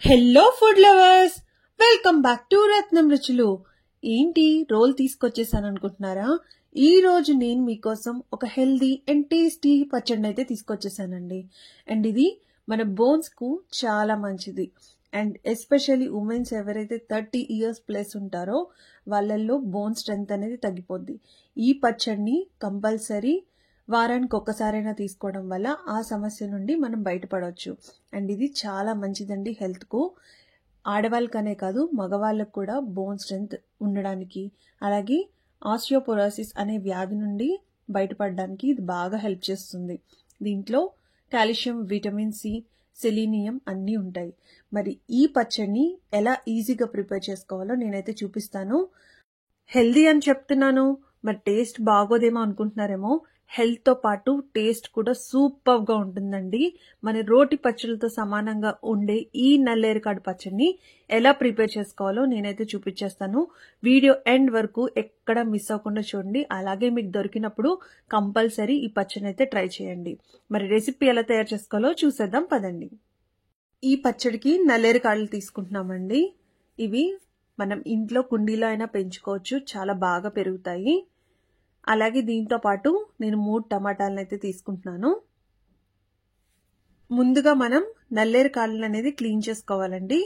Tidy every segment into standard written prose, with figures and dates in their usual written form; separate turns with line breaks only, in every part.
Hello food lovers, welcome back to Ratnam రుచులు. ఏంటి role తీసుకొచ్చేసాను అనుకుంటున్నారా? ఈ రోజు నేను మీకోసం ఒక హెల్దీ అండ్ టేస్టీ పచ్చడిని అయితే తీసుకొచ్చేసానండి. అండ్ ఇది మన బోన్స్ కు చాలా మంచిది. అండ్ ఎస్పెషల్లీ ఉమెన్స్ ఎవరైతే 30 ఇయర్స్ ప్లస్ ఉంటారో వాళ్ళల్లో బోన్ స్ట్రెంగ్త్ అనేది తగ్గిపోద్ది. ఈ పచ్చడిని కంపల్సరీ వారానికి ఒక్కసారైనా తీసుకోవడం వల్ల ఆ సమస్య నుండి మనం బయటపడవచ్చు. అండ్ ఇది చాలా మంచిదండి హెల్త్కు. ఆడవాళ్ళకనే కాదు మగవాళ్ళకు కూడా బోన్ స్ట్రెంగ్త్ ఉండడానికి, అలాగే ఆస్టియోపోరోసిస్ అనే వ్యాధి నుండి బయటపడడానికి ఇది బాగా హెల్ప్ చేస్తుంది. దీంట్లో కాల్షియం, విటమిన్ సి, సెలీనియం అన్నీ ఉంటాయి. మరి ఈ పచ్చడిని ఎలా ఈజీగా ప్రిపేర్ చేసుకోవాలో నేనైతే చూపిస్తాను. హెల్దీ అని చెప్తున్నాను, మరి టేస్ట్ బాగోదేమో అనుకుంటున్నారేమో. హెల్త్ తో పాటు టేస్ట్ కూడా సూపర్ గా ఉంటుందండి. మన రోటి పచ్చళ్ళతో సమానంగా ఉండే ఈ నల్లేరుకాడు పచ్చడిని ఎలా ప్రిపేర్ చేసుకోవాలో నేనైతే చూపించేస్తాను. వీడియో ఎండ్ వరకు ఎక్కడ మిస్ అవ్వకుండా చూడండి. అలాగే మీకు దొరికినప్పుడు కంపల్సరీ ఈ పచ్చడిని అయితే ట్రై చేయండి. మరి రెసిపీ ఎలా తయారు చేసుకోవాలో చూసేద్దాం పదండి. ఈ పచ్చడికి నల్లేరుకాడలు తీసుకుంటున్నామండి. ఇవి మనం ఇంట్లో కుండీలో అయినా పెంచుకోవచ్చు, చాలా బాగా పెరుగుతాయి. అలాగే దీంతో పాటు నేను 3 టమాటాలను అయితే తీసుకుంటున్నాను. ముందుగా మనం నల్లేరు కాడలు అనేది క్లీన్ చేసుకోవాలండి.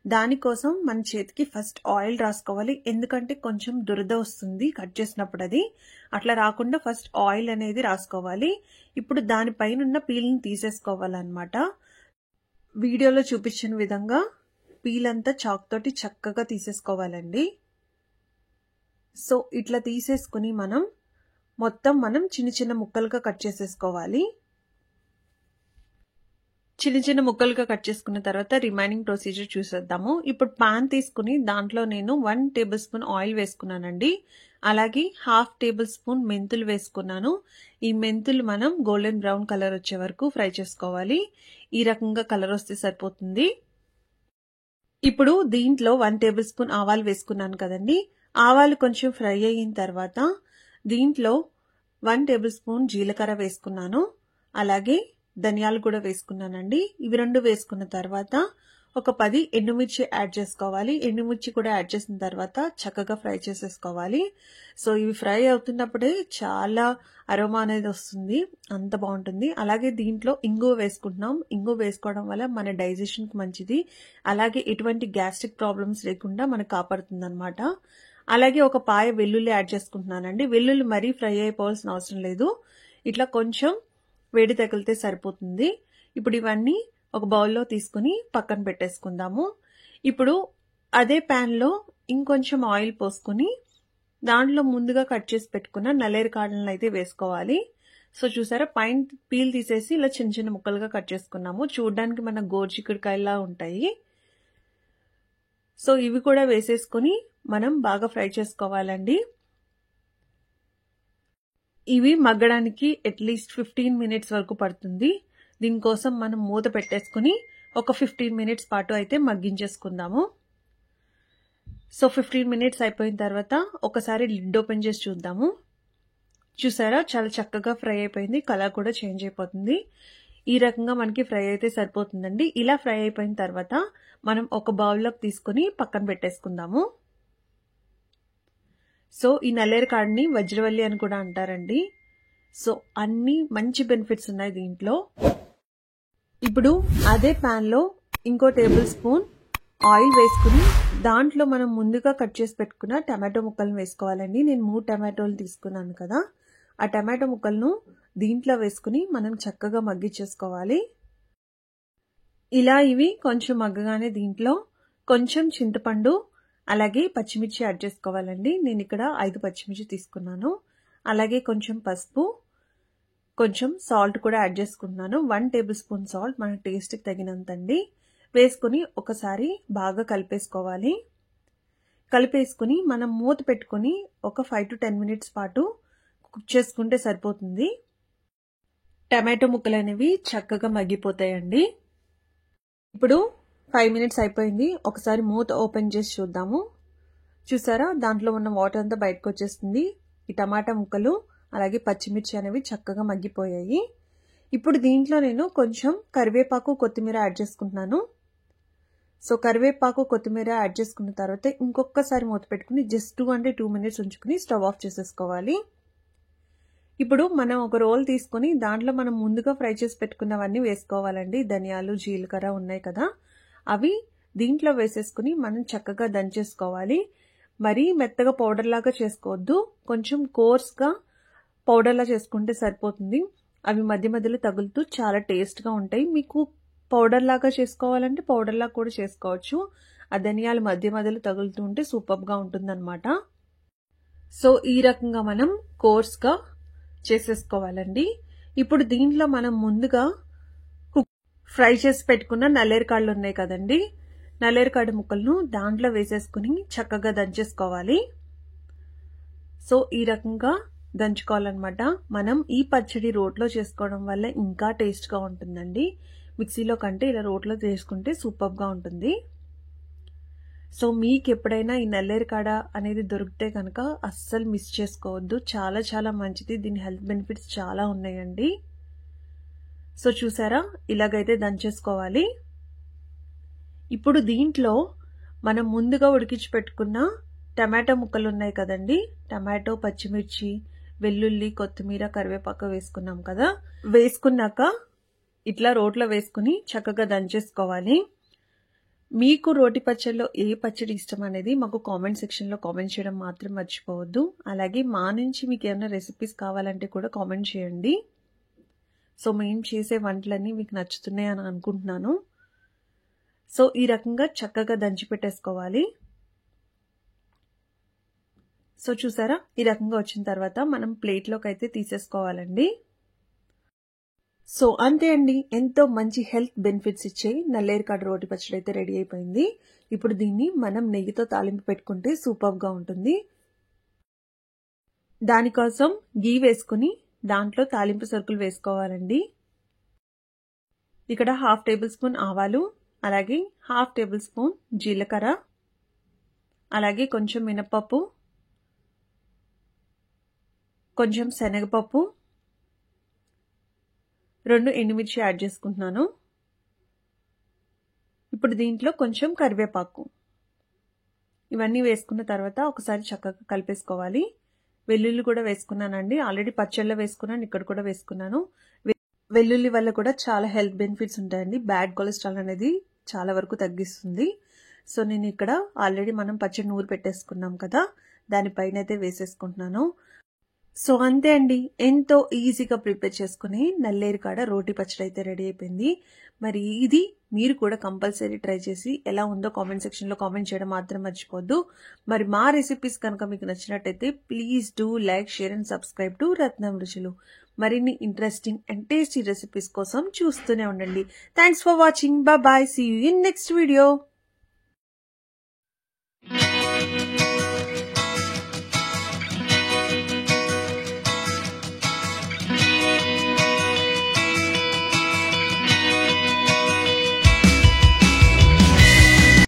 దానికోసం మన చేతికి ఫస్ట్ ఆయిల్ రాసుకోవాలి, ఎందుకంటే కొంచెం దురద వస్తుంది కట్ చేసినప్పుడు. అది అట్లా రాకుండా ఫస్ట్ ఆయిల్ అనేది రాసుకోవాలి. ఇప్పుడు దానిపైన ఉన్న పీల్ని తీసేసుకోవాలన్నమాట. వీడియోలో చూపించిన విధంగా పీల్ అంతా చాక్ తోటి చక్కగా తీసేసుకోవాలండి. సో ఇట్లా తీసేసుకుని మనం చిన్న చిన్న ముక్కలుగా కట్ చేసేసుకోవాలి. చిన్న చిన్న ముక్కలుగా కట్ చేసుకున్న తర్వాత రిమైనింగ్ ప్రొసీజర్ చూసేద్దాము. ఇప్పుడు పాన్ తీసుకుని దాంట్లో నేను 1 టేబుల్ స్పూన్ ఆయిల్ వేసుకున్నానండి. అలాగే 1/2 టేబుల్ స్పూన్ మెంతులు వేసుకున్నాను. ఈ మెంతులు మనం గోల్డెన్ బ్రౌన్ కలర్ వచ్చే వరకు ఫ్రై చేసుకోవాలి. ఈ రకంగా కలర్ వస్తే సరిపోతుంది. ఇప్పుడు దీంట్లో 1 టేబుల్ స్పూన్ ఆవాలు వేసుకున్నాను కదండి. ఆవాలు కొంచెం ఫ్రై అయిన తర్వాత దీంట్లో 1 టేబుల్ స్పూన్ జీలకర్ర వేసుకున్నాను. అలాగే ధనియాలు కూడా వేసుకున్నానండి. ఇవి 2 వేసుకున్న తర్వాత ఒక 10 ఎండుమిర్చి యాడ్ చేసుకోవాలి. ఎండుమిర్చి కూడా యాడ్ చేసిన తర్వాత చక్కగా ఫ్రై చేసేసుకోవాలి. సో ఇవి ఫ్రై అవుతున్నప్పుడే చాలా అరోమా అనేది వస్తుంది, అంత బాగుంటుంది. అలాగే దీంట్లో ఇంగువ వేసుకుంటున్నాం. ఇంగువ వేసుకోవడం వల్ల మన డైజెషన్కి మంచిది, అలాగే ఎటువంటి గ్యాస్ట్రిక్ ప్రాబ్లమ్స్ లేకుండా మనకు కాపాడుతుంది అనమాట. అలాగే ఒక పాయ వెల్లుల్లి యాడ్ చేసుకుంటున్నానండి. వెల్లుల్లి మరీ ఫ్రై అయిపోవాల్సిన అవసరం లేదు, ఇట్లా కొంచెం వేడి తగిలితే సరిపోతుంది. ఇప్పుడు ఇవన్నీ ఒక బౌల్లో తీసుకుని పక్కన పెట్టేసుకుందాము. ఇప్పుడు అదే ప్యాన్లో ఇంకొంచెం ఆయిల్ పోసుకుని దాంట్లో ముందుగా కట్ చేసి పెట్టుకున్న నల్లేరు కాడలను అయితే వేసుకోవాలి. సో చూసారా, పైన పీల్ తీసేసి ఇలా చిన్న చిన్న ముక్కలుగా కట్ చేసుకున్నాము. చూడడానికి మన గోరుచిక్కుడుకాయలా ఉంటాయి. సో ఇవి కూడా వేసేసుకుని మనం బాగా ఫ్రై చేసుకోవాలండి. ఇవి మగ్గడానికి అట్లీస్ట్ 15 మినిట్స్ వరకు పడుతుంది. దీనికోసం మనం మూత పెట్టేసుకుని ఒక 15 మినిట్స్ పాటు అయితే మగ్గించేసుకుందాము. సో 15 మినిట్స్ అయిపోయిన తర్వాత ఒకసారి లిడ్ ఓపెన్ చేసి చూద్దాము. చూసారా, చాలా చక్కగా ఫ్రై అయిపోయింది, కలర్ కూడా చేంజ్ అయిపోతుంది. ఈ రకంగా మనకి ఫ్రై అయితే సరిపోతుందండి. ఇలా ఫ్రై అయిపోయిన తర్వాత మనం ఒక బౌల్లోకి తీసుకుని పక్కన పెట్టేసుకుందాము. సో ఈ నల్లేరు కాడని వజ్రవల్లి అని కూడా అంటారండి. సో అన్ని మంచి బెనిఫిట్స్ ఉన్నాయి దీంట్లో. ఇప్పుడు అదే ప్యాన్లో ఇంకో టేబుల్ స్పూన్ ఆయిల్ వేసుకుని దాంట్లో మనం ముందుగా కట్ చేసి పెట్టుకున్న టమాటో ముక్కలను వేసుకోవాలండి. నేను 3 టమాటోలు తీసుకున్నాను కదా, ఆ టమాటో ముక్కలను దీంట్లో వేసుకుని మనం చక్కగా మగ్గించేసుకోవాలి. ఇలా ఇవి కొంచెం మగ్గగానే దీంట్లో కొంచెం చింతపండు అలాగే పచ్చిమిర్చి యాడ్ చేసుకోవాలండి. నేను ఇక్కడ 5 పచ్చిమిర్చి తీసుకున్నాను. అలాగే కొంచెం పసుపు, కొంచెం సాల్ట్ కూడా యాడ్ చేసుకుంటున్నాను. 1 టేబుల్ స్పూన్ సాల్ట్ మన టేస్ట్కి తగినంత అండి. వేసుకుని ఒకసారి బాగా కలిపేసుకోవాలి. కలిపేసుకుని మనం మూత పెట్టుకుని ఒక 5 to 10 మినిట్స్ పాటు కుక్ చేసుకుంటే సరిపోతుంది. టమాటో ముక్కలు అనేవి చక్కగా మగ్గిపోతాయండి. ఇప్పుడు 5 మినిట్స్ అయిపోయింది. ఒకసారి మూత ఓపెన్ చేసి చూద్దాము. చూసారా, దాంట్లో ఉన్న వాటర్ అంతా బయటకు వచ్చేస్తుంది. ఈ టమాటా ముక్కలు అలాగే పచ్చిమిర్చి అనేవి చక్కగా మగ్గిపోయాయి. ఇప్పుడు దీంట్లో నేను కొంచెం కరివేపాకు, కొత్తిమీర యాడ్ చేసుకుంటున్నాను. సో కరివేపాకు కొత్తిమీర యాడ్ చేసుకున్న తర్వాత ఇంకొకసారి మూత పెట్టుకుని జస్ట్ 2 మినిట్స్ ఉంచుకుని స్టవ్ ఆఫ్ చేసేసుకోవాలి. ఇప్పుడు మనం ఒక రోల్ తీసుకొని దాంట్లో మనం ముందుగా ఫ్రై చేసి పెట్టుకున్నవన్నీ వేసుకోవాలండి. ధనియాలు, జీలకర్ర ఉన్నాయి కదా, అవి దీంట్లో వేసేసుకుని మనం చక్కగా దంచేసుకోవాలి. మరీ మెత్తగా పౌడర్ లాగా చేసుకోవద్దు, కొంచెం కోర్స్గా పౌడర్లా చేసుకుంటే సరిపోతుంది. అవి మధ్య మధ్యలో తగులుతూ చాలా టేస్ట్గా ఉంటాయి. మీకు పౌడర్ లాగా చేసుకోవాలంటే పౌడర్ లాగా కూడా చేసుకోవచ్చు. ఆ ధనియాలు మధ్య మధ్యలో తగులుతూ ఉంటే సూపర్గా ఉంటుందన్నమాట. సో ఈ రకంగా మనం కోర్స్గా చేసేసుకోవాలండి. ఇప్పుడు దీంట్లో మనం ముందుగా ఫ్రై చేసి పెట్టుకున్న నల్లేరుకాళ్ళు ఉన్నాయి కదండి, నల్లేరుకాడ ముక్కలను దాంట్లో వేసేసుకుని చక్కగా దంచేసుకోవాలి. సో ఈ రకంగా దంచుకోవాలన్నమాట. మనం ఈ పచ్చడి రోట్లో చేసుకోవడం వల్ల ఇంకా టేస్ట్గా ఉంటుందండి. మిక్సీలో కంటే ఇలా రోట్లో చేసుకుంటే సూపర్గా ఉంటుంది. సో మీకు ఎప్పుడైనా ఈ నల్లేరుకాడ అనేది దొరికితే కనుక అస్సలు మిస్ చేసుకోవద్దు. చాలా చాలా మంచిది, దీని హెల్త్ బెనిఫిట్స్ చాలా ఉన్నాయండి. సో చూసారా, ఇలాగైతే దంచేసుకోవాలి. ఇప్పుడు దీంట్లో మనం ముందుగా ఉడికించి పెట్టుకున్న టమాటో ముక్కలు ఉన్నాయి కదండి, టమాటో, పచ్చిమిర్చి, వెల్లుల్లి, కొత్తిమీర, కరివేపాకు వేసుకున్నాం కదా, వేసుకున్నాక ఇట్లా రోట్లో వేసుకుని చక్కగా దంచేసుకోవాలి. మీకు రోటి పచ్చడిలో ఏ పచ్చడి ఇష్టం అనేది మాకు కామెంట్ సెక్షన్లో కామెంట్ చేయడం మాత్రం మర్చిపోవద్దు. అలాగే మా నుంచి మీకు ఏమైనా రెసిపీస్ కావాలంటే కూడా కామెంట్ చేయండి. సో మేము చేసే వంటలన్నీ మీకు నచ్చుతున్నాయి అని అనుకుంటున్నాను. సో ఈ రకంగా చక్కగా దంచి పెట్టేసుకోవాలి. సో చూసారా, ఈ రకంగా వచ్చిన తర్వాత మనం ప్లేట్లోకి అయితే తీసేసుకోవాలండి. సో అంతే అండి, ఎంతో మంచి హెల్త్ బెనిఫిట్స్ ఇచ్చే నల్లేరుకాడ రోటి పచ్చడి అయితే రెడీ అయిపోయింది. ఇప్పుడు దీన్ని మనం నెయ్యితో తాలింపు పెట్టుకుంటే సూపర్గా ఉంటుంది. దానికోసం గీ వేసుకుని దాంట్లో తాలింపు సరుకులు వేసుకోవాలండి. ఇక్కడ 1/2 టేబుల్ స్పూన్ ఆవాలు, అలాగే 1/2 టేబుల్ స్పూన్ జీలకర్ర, అలాగే కొంచెం మినపప్పు, కొంచెం శనగపప్పు, 2 ఎండుమిర్చి యాడ్ చేసుకుంటున్నాను. ఇప్పుడు దీంట్లో కొంచెం కరివేపాకు, ఇవన్నీ వేసుకున్న తర్వాత ఒకసారి చక్కగా కలిపేసుకోవాలి. వెల్లుల్లి కూడా వేసుకున్నానండి, ఆల్రెడీ పచ్చళ్ళలో వేసుకున్నాను, ఇక్కడ కూడా వేసుకున్నాను. వెల్లుల్లి వల్ల కూడా చాలా హెల్త్ బెనిఫిట్స్ ఉంటాయండి. బ్యాడ్ కొలెస్ట్రాల్ అనేది చాలా వరకు తగ్గిస్తుంది. సో నేను ఇక్కడ ఆల్రెడీ మనం పచ్చడి నూరు పెట్టేసుకున్నాం కదా, దానిపైన అయితే వేసేసుకుంటున్నాను. సో అంతే అండి, ఎంతో ఈజీగా ప్రిపేర్ చేసుకుని నల్లేరుకాడ రోటి పచ్చడి అయితే రెడీ అయిపోయింది. మరి ఇది మీరు కూడా కంపల్సరీ ట్రై చేసి ఎలా ఉందో కామెంట్ సెక్షన్లో కామెంట్ చేయడం మాత్రం మర్చిపోద్దు. మరి మా రెసిపీస్ కనుక మీకు నచ్చినట్టయితే please do like, share and subscribe to Ratnam రుచులు. మరిన్ని ఇంట్రెస్టింగ్ అండ్ టేస్టీ రెసిపీస్ కోసం చూస్తూనే ఉండండి. Thanks for watching. Bye. See you in next video.